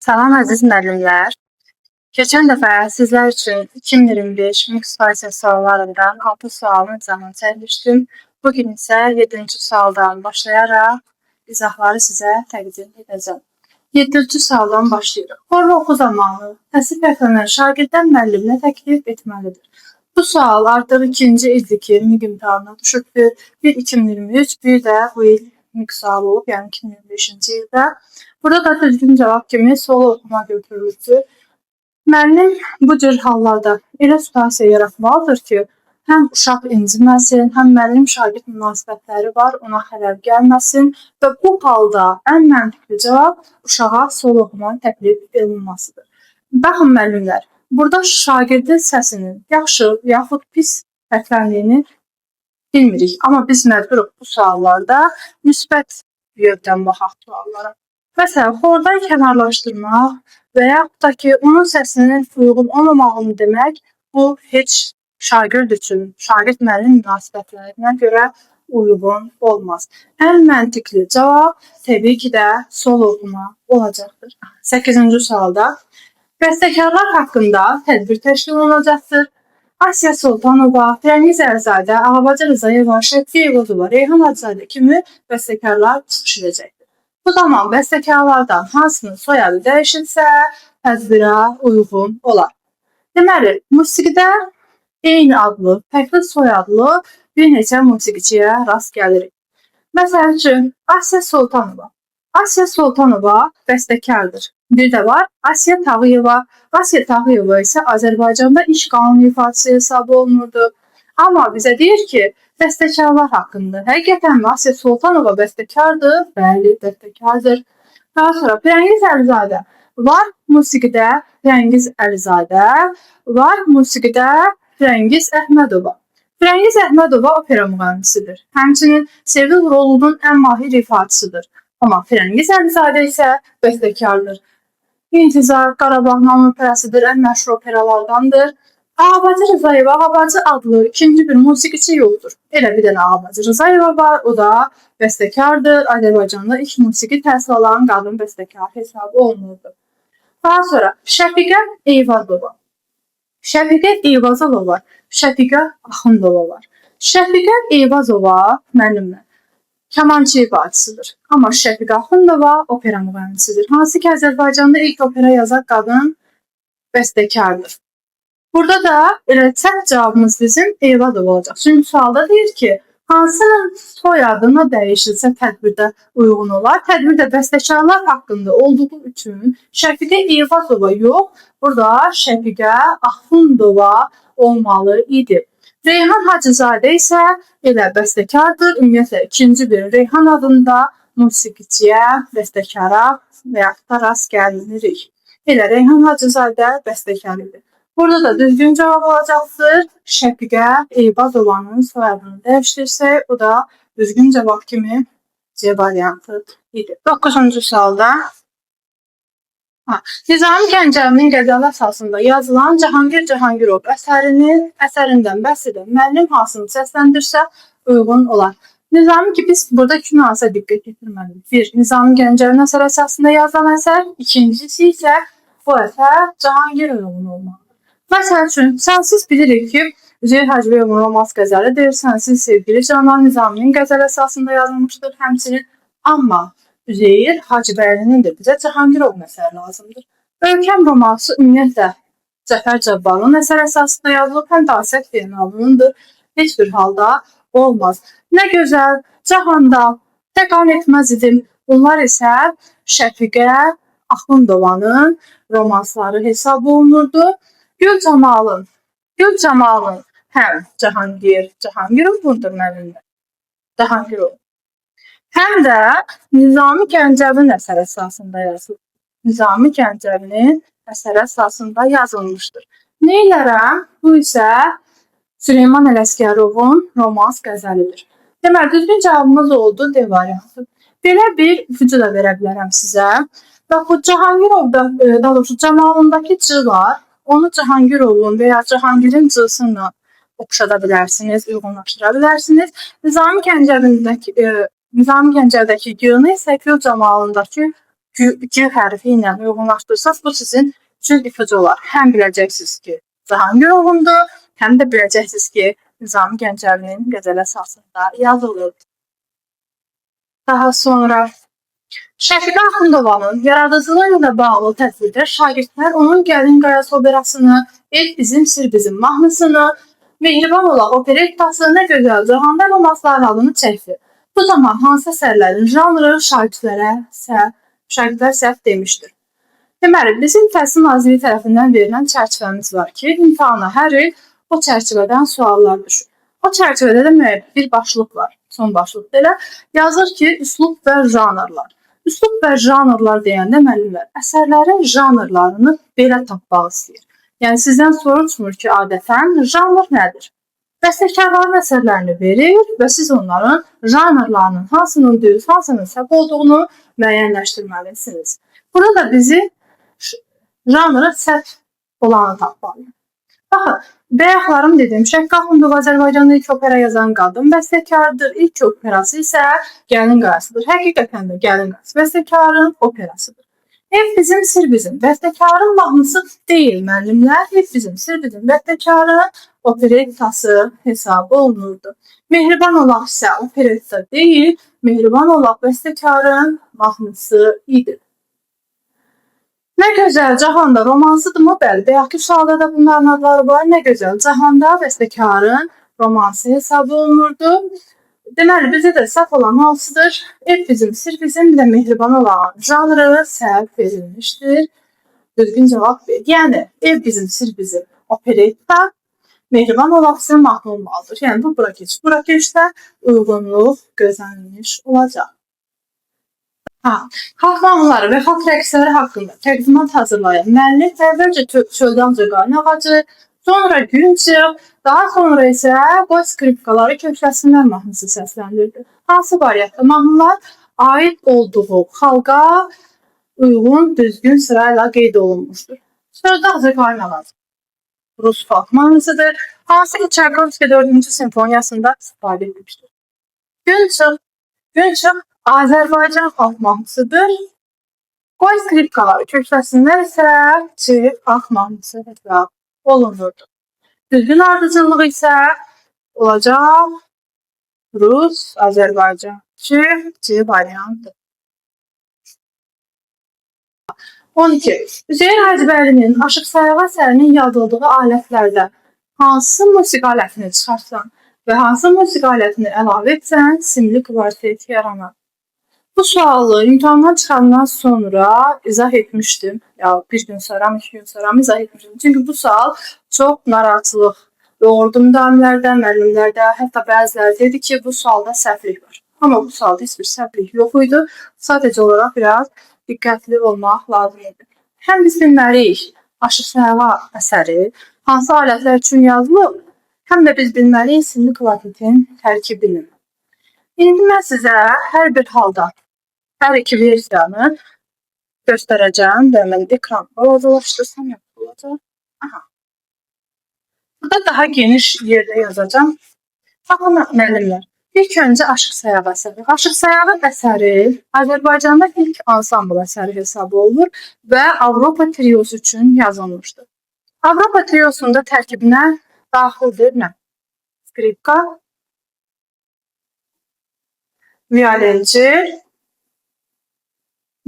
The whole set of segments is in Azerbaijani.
Salam əziz müəllimlər. Keçən dəfə sizlər üçün 2025 Mix Faizə suallarından 6 sualın izahını çəkmişdim. Bugün isə 7-ci sualdan başlayaraq izahları sizə təqdim edəcəm. 7-ci sualdan başlayırıq. Forma oxu zamanı təsnif etirilən şagirddən müəlliminə təklif etməlidir. Bu sual artıq ikinci ildir ki, MİQ imtahanına düşübdür. Bir 2023, bir də bu il MİQ sualı olub, yəni 2025-ci ildə. Burada da düzgün cavab kimi solo oxuma götürülür. Müəllim bu cür hallarda elə situasiya yaratmalıdır ki, həm uşaq inciməsin, həm müəllim-şagird münasibətləri var, ona xələl gəlməsin və bu halda ən məntiqli cavab uşağa solo oxuma təklif edilməsidir. Baxın müəllimlər, burada şagirdin səsinin yaxşı yaxud pis fərqləndiyini bilmirik, amma biz məcburuq bu suallarda müsbət yöndən baxaq suallara. Məsələn, xordan kənarlaşdırmaq və yaxud da ki, onun səsinin uyğun olmamağını demək, bu heç şagird üçün, şagird-müəllim münasibətlərinə görə uyğun olmaz. Ən məntiqli cavab təbii ki də solo oxuma olacaqdır. 8-ci sualda bəstəkarlar haqqında tədbir təşkil olunacaqdır. Asiya Sultanova, Firəngiz Əlizadə, Ağabacı Rızayeva, Şəfiqə Yevozova, Reyhan Hacızadə kimi bəstəkarlar çıxış edəcəkdir. Bu zaman bəstəkarlardan hansının soyadı dəyişilsə, tədbirə uyğun olar. Deməli, musiqidə eyni adlı, fərqli soyadlı bir neçə musiqiçiyə rast gəlirik. Məsəl üçün, Asiya Sultanova. Asiya Sultanova bəstəkardır. Bir də var Asiya Tağıyeva. Asiya Tağıyeva isə Azərbaycanda iş qanunu ifadəsi hesab olunurdu. Amma bizə deyir ki, bəstəkarlar haqqında. Həqiqətən Asiya Sultanova bəstəkardır? Bəli, bəstəkardır. Daha sonra Firəngiz Əlizadə. Var musiqidə Firəngiz Əlizadə, var musiqidə Firəngiz Əhmədova. Firəngiz Əhmədova opera müğənnisidir. Həmçinin Sevil rolunun ən mahir ifadəsidir. Amma Firəngiz Əlizadə isə bəstəkardır. İntizar, Qarabağ Namı operasıdır, ən məşhur operalardandır. Ağabacı Rızayeva, Ağabacı adlı ikinci bir musiqiçi yoxdur. Elə bir dənə Ağabacı Rızayeva var, o da bəstəkardır. Azərbaycanda ilk musiqi təhsil alan qadın bəstəkar hesabı olunurdu. Daha sonra Şəfiqə Eyvazova. Şəfiqə Eyvazova var, Şəfiqə Axundova var. Şəfiqə Eyvazova müəllimlə kamançı ifadəsidir. Amma Şəfiqə Axundova opera müğənnisidir. Hansı ki, Azərbaycanda ilk opera yazan qadın bəstəkardır. Burada da elə səhv cavabımız bizim Eyvazova olacaq. Çünki sualda deyir ki, hansının soyadını dəyişilsə tədbirdə uyğun olar. Tədbirdə bəstəkarlar haqqında olduğu üçün Şəfiqə Eyvazova yox, burada Şəfiqə Axundova olmalı idi. Reyhan Hacızadə isə elə bəstəkardır. Ümumiyyətlə, ikinci bir Reyhan adında musiqiçiyə, bəstəkara və yaxud da rast gəlinirik. Elə Reyhan Hacızadə bəstəkar idi. Burada da düzgün cavab olacaqdır. Şəfiqə Eyvazovanın soyadını dəyişdirsək, o da düzgün cavab kimi C variantı idi. 9-cu sualda Nizami Gəncəvinin qəzəli əsasında yazılan Cahangir Cahangirov əsərindən bəhs edən müəllim hansını səsləndirsə uyğun olar. Nizami ki, biz burada iki nüansa diqqət yetirməliyik. Bir, Nizami Gəncəvinin əsər əsasında yazılan əsər, ikincisi isə bu əsər Cahangirovun olmalı. Məsəl üçün, sənsiz bilirik ki, Üzeyir Hacıyevin romans qəzəlidir, Sənsiz sevgili Canan Nizaminin qəzəl əsasında yazılmışdır həmçinin, amma Üzeyir Hacıbəylinin də bizə Cahangirovun əsəri lazımdır. Ölkəm romansı ümumiyyətlə Cəfər Cabbarlının əsər əsasında yazılıb, həm də Asət Zeynalınındır. Heç bir halda olmaz. Nə gözəl, Cahanda, təqan etməz idim. Bunlar isə Şəfiqə Axundovanın romansları hesab olunurdu. Gül Camalın həm Cahangirovdur müəllimlər. Cahangirov. Həm də Nizami Gəncəvinin əsər əsasında yazılıb. Nizami Gəncəvinin əsər əsasında yazılmışdır. Neylərəm? Bu isə Süleyman Ələsgərovun romans qəzəlidir. Deməli, düzgün cavabımız oldu D variantı. Belə bir ipucu da verə bilərəm sizə. Baxın, Cahangirovda, daha doğrusu Camalındakı C var. Onu Cahangirovun və ya Cahangirin C-silə oxşada bilərsiniz, uyğunlaşdıra bilərsiniz. Nizami Gəncəvdəki G-ni isə Gül Camalındakı G hərfi ilə uyğunlaşdırsanız, bu sizin üçün ipucu olar. Həm biləcəksiniz ki, Cahangir oğlundur, həm də biləcəksiniz ki, Nizami Gəncəvinin qəzəl əsasında yazılıb. Daha sonra Şəfiqə Axundovanın yaradıcılığı ilə bağlı təsvirdə şagirdlər onun Gəlin Qayası operasını, El bizim, Sir bizim mahnısını, Mehriban olaq operettası, Nə gözəl Cahanda romansları adını çəkdi. Bu zaman hansı əsərlərin janrı şagirdlər səhv demişdir? Deməli, bizim Təhsil Nazirliyi tərəfindən verilən çərçivəmiz var ki, imtahana hər il o çərçivədən suallar düşür. O çərçivədə də müəyyən bir başlıq var. Son başlıq belə yazır ki, üslub və janrlar. Üslub və janrlar deyəndə müəllimlər əsərlərin janrlarını belə tapmaq istəyir. Yəni sizdən soruşmur ki, adətən janr nədir? Bəstəkarların əsərlərini verir və siz onların janrlarının hansının düz, hansının səhv olduğunu müəyyənləşdirməlisiniz. Burada bizi janrı səhv olanı tapmalıyıq. Baxın, bayaqlarım dedim, Şəfiqə Axundova Azərbaycanda ilk opera yazan qadın bəstəkardır. İlk operası isə Gəlin Qayasıdır. Həqiqətən də Gəlin Qayası bəstəkarın operasıdır. Ev bizim, Sir bizim bəstəkarın mahnısı deyil müəllimlər. Ev bizim, Sir bizim bəstəkarın operettası hesab olunurdu. Mehriban olaq isə operetta deyil, Mehriban olaq bəstəkarın mahnısı idi. Nə gözəl Cahanda romansıdırmı? Bəli, bayaqki sualda da bunların adları var. Nə gözəl Cahanda bəstəkarın romansı hesab olunurdu. Deməli, bizə də səhv olan hansıdır? Ev bizim, Sir bizim, bir də Mehriban olan janrı səhv verilmişdir. Düzgün cavab ver. Yəni, Ev bizim, Sir bizim operetta, Mehriban olaq isə mahnı olmalıdır. Yəni, bu bura keç. Bura keçdə uyğunluq gözlənilmiş olacaq. Xalq mahnıları və xalq rəqsləri haqqında təqdimat hazırlayan müəllif əvvəlcə Çöldən Cəqayın ağacı, sonra Gün çıx, daha sonra isə Qoy skripkaları kökləsinlər mahnısı səsləndirdi. Hansı variantda mahnılar aid olduğu xalqa uyğun, düzgün sırayla qeyd olunmuşdur? Çöldən Cəqayın ağacı Rus xalq mahnısıdır. Hansı ki Çaykovski 4-cü simfoniyasında istifadə edilmişdir? Gün çıx Azərbaycan xalq mahnısıdır. Qoy skripkaları kökləsinlər isə Çi xalq mahnısı hesab olunurdu. Düzgün ardıcıllığı isə olacaq Rus, Azərbaycan, Çi variantı. 12. Üzeyir Hacıbəylinin Aşıq Sayağı əsərinin yazıldığı alətlərdə hansı musiqi alətini çıxarsan və hansı musiqi alətini əlavə etsən, simli kvartet yaranar? Bu sualı imtahandan çıxandan sonra izah etmişdim. Ya bir gün sonra, 2 gün sonra izah etmişdim. Çünki bu sual çox narahatçılıq doğurdu müəllimlərdə, hətta bəziləri dedi ki, bu sualda səhvlik var. Amma bu sualda heç bir səhvlik yox idi. Sadəcə olaraq biraz diqqətli olmaq lazım idi. Həm biz bilməliyik Aşıq Sayağı əsəri hansı alətlər üçün yazılıb, həm də biz bilməliyik simli kvartetin tərkibini. İndi mən sizə hər bir halda hər iki versiyanı göstərəcəm və mən ekranı balacalaşdırsam olacaq. Burada daha geniş yerdə yazacağım. Baxın müəllimlər, ilk öncə Aşıq Sayağı əsəri. Aşıq Sayağı əsəri Azərbaycanda ilk ansambl əsəri hesab olunur və Avropa triosu üçün yazılmışdır. Avropa triosunda tərkibinə daxildir nə? Skripka, violonçi,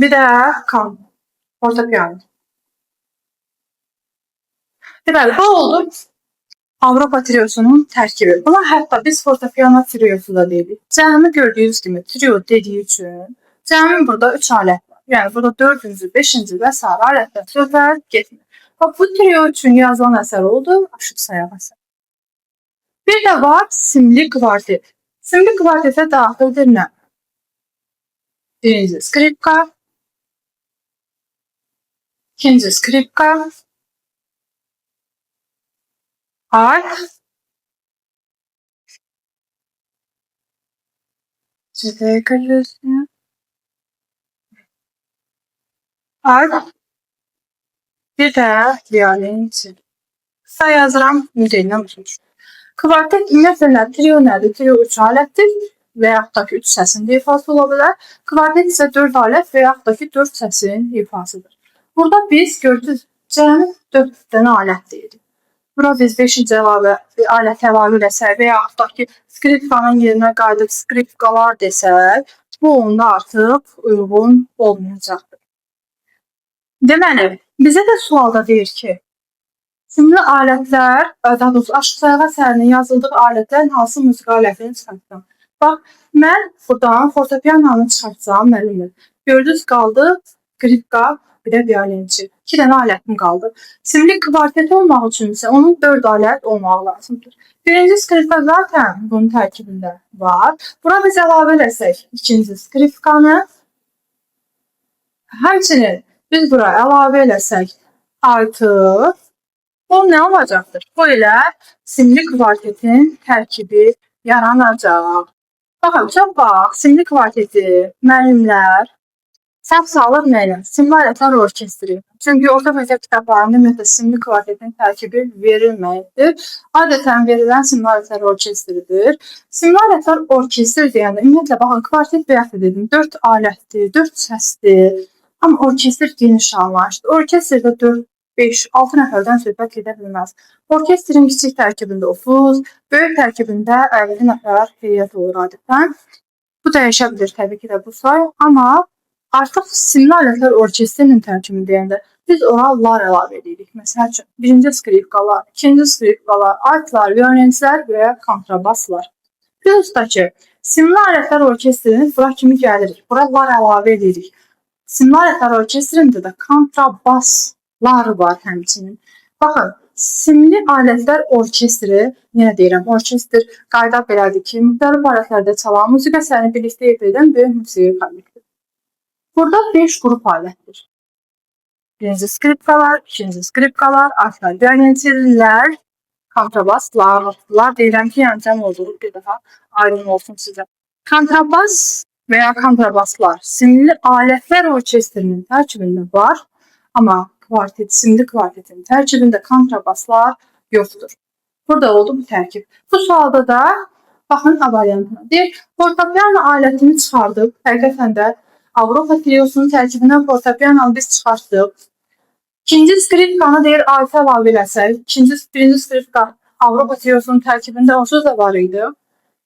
bir də fortepiano. Deməli, bu oldu Avropa triosunun tərkibi. Buna hətta biz fortepiano triosu da deyirik. Cəmi gördüyünüz kimi trio dediyi üçün cəmi burada 3 alət var. Yəni burada 4-cü, 5-ci və s. alətlər söhbət getmir. Bu trio üçün yazılan əsər oldu Aşıq Sayağı əsəri. Bir də var simli kvartet. Simli kvartetə daxildir nə? Birinci skripka, ikinci skripka, arp, bir də violonçi. Qısa yazıram, müdeyinə başa düşün. Kvartet ümumiyyətlə trio nədir? Trio 3 alətdir və yaxud da ki 3 səsin də ifası ola bilər. Kvartet isə 4 alət və yaxud da ki 4 səsin ifasıdır. Burada biz gördük cəmi 4 dənə alət deyirik. Bura biz 5-ci alət əlavə eləsək və yaxud da ki skripkanın yerinə qayıdıb skripkalar desək, bu onda artıq uyğun olmayacaqdır. Deməli, bizə də sualda deyir ki, simli alətlər, daha doğrusu aşağı əsərinin yazıldığı alətlərin hansı musiqi alətini çıxartsam? Bax, mən buradan fortepianonu çıxartsam, müəllimim. Gördünüz, qaldı skripka, bir də violinçi. 2 dənə alətim qaldı. Simli kvartet olmaq üçün isə onun 4 alət olmağı lazımdır. Birinci skripka zaten bunun tərkibində var. Buna biz əlavə eləsək ikinci skripkanı, həmçinin biz bura əlavə eləsək artı, bu nə olacaqdır? Bu ilə simli kvartetin tərkibi yaranacaq. Baxın, çox bax, simli kvarteti müəllimlər səhv salır nəyə? Simli alətlər orkestri. Çünki orta məktəb kitablarında ümumiyyətlə simli kvartetin tərkibi verilməkdir. Adətən verilən simli alətlər orkestridir. Simli alətlər orkestri deyəndə ümumiyyətlə baxın, kvartet bayaq da dedim, 4 alətdir, 4 səsdir. Amma orkestr geniş anlayışdır. Orkestrdə 4, 5, 6 nəfərdən söhbət gedə bilməz. Orkestrin kiçik tərkibində 30, böyük tərkibində 50 nəfər heyət olur adətən. Bu dəyişə bilir təbii ki də bu say, amma artıq simli alətlər orkestrinin tərkibini deyəndə biz ora lar əlavə edirik. Məsəl üçün, birinci skripkalar, ikinci skripkalar, altlar, violenslər və kontrabaslar. Plus da ki, simli alətlər orkestrinin bura kimi gəlirik. Bura lar əlavə edirik. Simli alətlər orkestrində də kontrabaslar var həmçinin. Baxın, simli alətlər orkestri, yenə deyirəm, orkestr qayda belədir ki, müxtəlif alətlərdə çalan musiqi əsərini birlikdə ifa edən böyük musiqi kollektividir. Burada 5 qrup alətdir. Birinci skripkalar, ikinci skripkalar, altlar, violençilər, kontrabaslar. Deyirəm ki, yəni cəm olduğu bir dəfə aydın olsun sizə. Kontrabas və ya kontrabaslar simli alətlər orkestrinin tərkibində var, amma simli kvartetin tərkibində kontrabaslar yoxdur. Burada oldu bu tərkib. Bu sualda da baxın A variantına. Deyir, fortepiano alətini çıxardıb, həqiqətən də Avropa triosunun tərkibindən fortepianonu biz çıxartdıq. İkinci skripkanı deyir, alətə əlavə eləsək, birinci skripka Avropa triosunun tərkibində onsuz da var idi.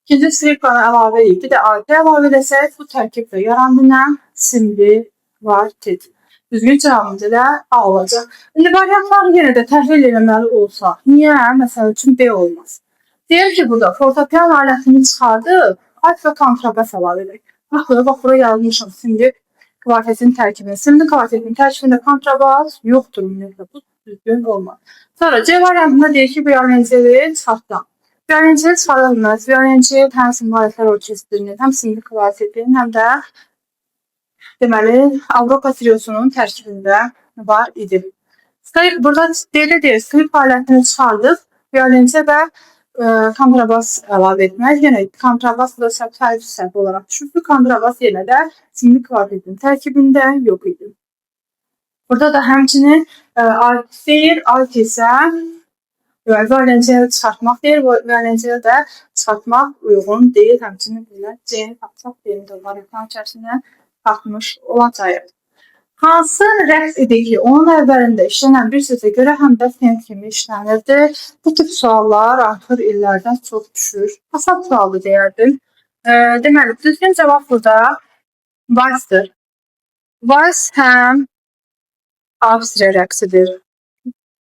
İkinci skripkanı əlavə edib, bir də alətə əlavə eləsək, bu tərkibdə yarandı nə? Simli kvartet. Düzgün cavabımız elə A olacaq. İndi variantları yenə də təhlil eləməli olsa, niyə? Məsəl üçün B olmaz. Deyir ki, burada fortepiano alətini çıxardıb, alt və kontrabas əlavə edək. Baxın, bax, bura yazmışam simli kvartetin tərkibində. Simli kvartetin tərkibində kontrabas yoxdur ümumiyyətlə. Bu düzgün olmaz. Sonra C variantında deyir ki, violenseli çıxartdan. Violenseli çıxarda bilməz. Violenseli həm simli alətlər orkestrinin, həm simli kvartetin, həm də deməli, Avropa triosunun tərkibində var idi. Burada deyir, skrip alətini çıxardıq, violensel və kontrabas əlavə etmək. Yenə kontrabas da tərkib səhv olaraq düşüb. Kontrabas yenə də simli kvartetin tərkibində yox idi. Burada da həmçinin alt deyir, alt isə violensel çıxartmaq deyir, violensel də çıxartmaq uyğun deyil. Həmçinin belə C-ni tapsaq, B-ni də variantların içərisindən tapmış olacaq. Hansı rəqs idi ki, onun əvvəlində işlənən bir sözə görə həm də fen kimi işlənirdi? Bu tip suallar artıq illərdən çox düşür. Asan sualı deyərdim. Deməli, düzgün cavab burada valsdır. Vals həm Avstriya rəqsidir.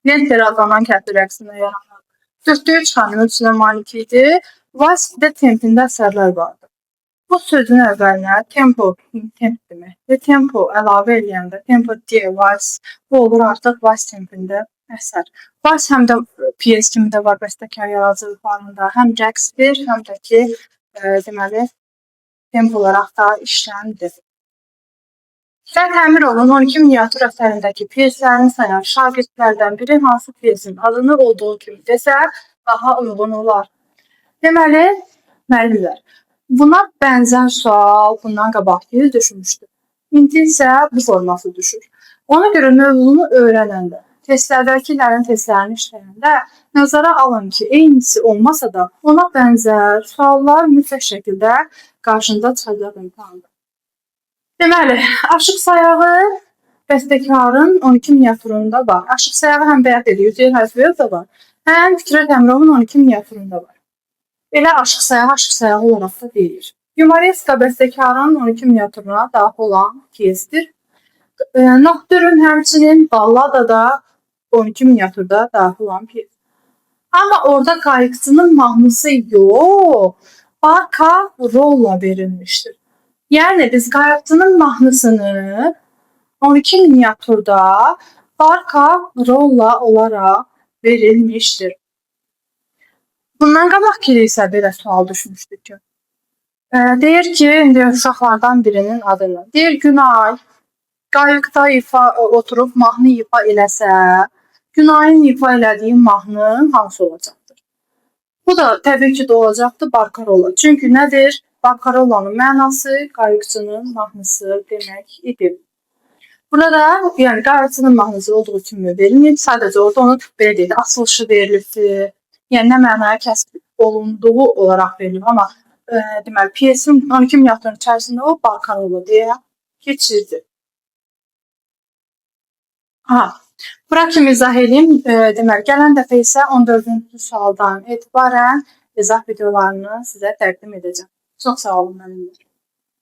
Venter adlanan kəndli rəqsində yaranır. 4-3 xanım ölçülə malik idi. Vals də tempində əsərlər vardı. Bu sözün əvvəlinə tempo, temp deməkdir. Tempo əlavə eləyəndə, tempo deyə vals, bu olur artıq vals tempində əsər. Vals həm də piyes kimi də var bəstəkar yaradıcılıqlarında, həm rəqsdir, həm də ki, deməli, tempo olaraq da işləndir. Fəth Əmirovun 12 miniatür əsərindəki piyeslərini sayan şagirdlərdən biri hansı piyesin adını olduğu kimi desə, daha uyğun olar. Deməli, müəllimlər, buna bənzər sual bundan qabaqki düşmüşdür. İndi isə bu forması düşür. Ona görə mövzunu öyrənəndə testlərdəkilərin testlərini işləyəndə nəzərə alın ki, eynisi olmasa da ona bənzər suallar mütləq şəkildə qarşınıza çıxacaq imtahanda. Deməli, aşıq sayağı bəstəkarın 12 miniatüründə var. Aşıq sayağı həm bəyət edir, Üzeyir Hacıyev da var, həm Fikrət Əmirovun 12 miniatüründə var. Belə aşıq sayağı olaraq da deyilir. Yumoreska bəstəkarın 12 miniatüruna daxil olan pyesdir. Nocturne həmçinin ballada da 12 miniatürdə daxil olan pyes. Amma orada qayıqçının mahnısı yox, barkarolla verilmişdir. Yəni biz qayıqçının mahnısını 12 miniatürdə barkarolla olaraq verilmişdir. Bundan qabaq ki isə belə sual düşmüşdü ki, deyir ki, indi uşaqlardan birinin adını. Deyir Günay, qayıqda oturub mahnı ifa eləsə, Günayın ifa elədiyi mahnı hansı olacaqdır? Bu da təbii ki, olacaqdır barkarolla. Çünki nədir? Barkarollanın mənası qayıqçının mahnısı demək idi. Burada yəni qayıqçının mahnısı olduğu kimi verilməyib, sadəcə orada onun belə deyil, açılışı verilibdir. Yəni nə mənaya kəsb olunduğu olaraq verilib, amma deməli pyesin 12 miniatürün içərisində o barkarolla deyə keçirdi. Bura kimi izah edeyim. Deməli, gələn dəfə isə 14-cü sualdan etibarən izah videolarını sizə təqdim edəcəm. Çox sağ olun, mənimlə.